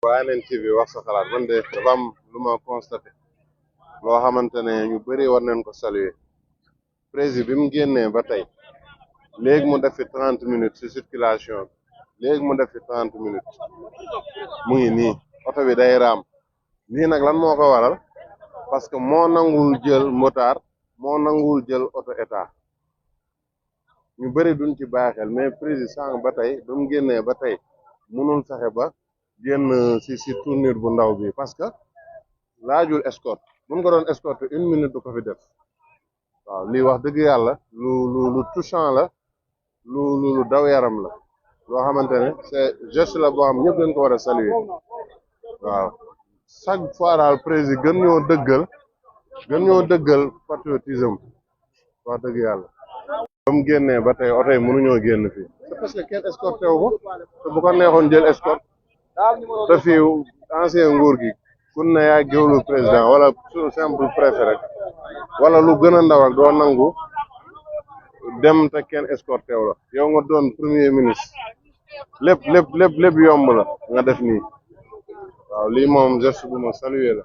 waaye nañ TV wax sa xalaat man de dafa am lu ma constaté loo xamante ne ñu bëri war nañ ko saluer président bi mu génnee ba tey léegi mu def fi 30 minutes ci circulation léegi mu def fi 30 minutes mu ngi nii oto bi day raam lii nag lan moo ko waral parce que moo nangul jël motard moo nangul jël oto état ñu bëri duñ ci bàyyi xel mais président sànq ba tey ba mu génnee ba tey mënul fexe ba génn si tournure bu ndaw bi parce que laajul escorte bu ñu ko doon escorte 1 minute du ko fi def waaw lii wax dëgg yàlla lu touchant la lu daw yaram la loo xamante ne c'est geste la boo xam ñëpp dañ ko war a saluer waaw chaque fois daal président gën ñoo dëggal patriotisme wax dëgg yàlla ba mu génnee ba tey oto yi mënuñoo génn fii c'est parce que kenn escorté wu ko te bu ko neexoon jël escorte te fii ancien nguur gi kun ne yaa géwlu président wala simple préfet rek wala lu gën a ndaw rek doo nangu dem te kenn escorté wu la yow nga doon premier ministre lépp yomb la nga def nii waaw lii moom geste bu ma saluer la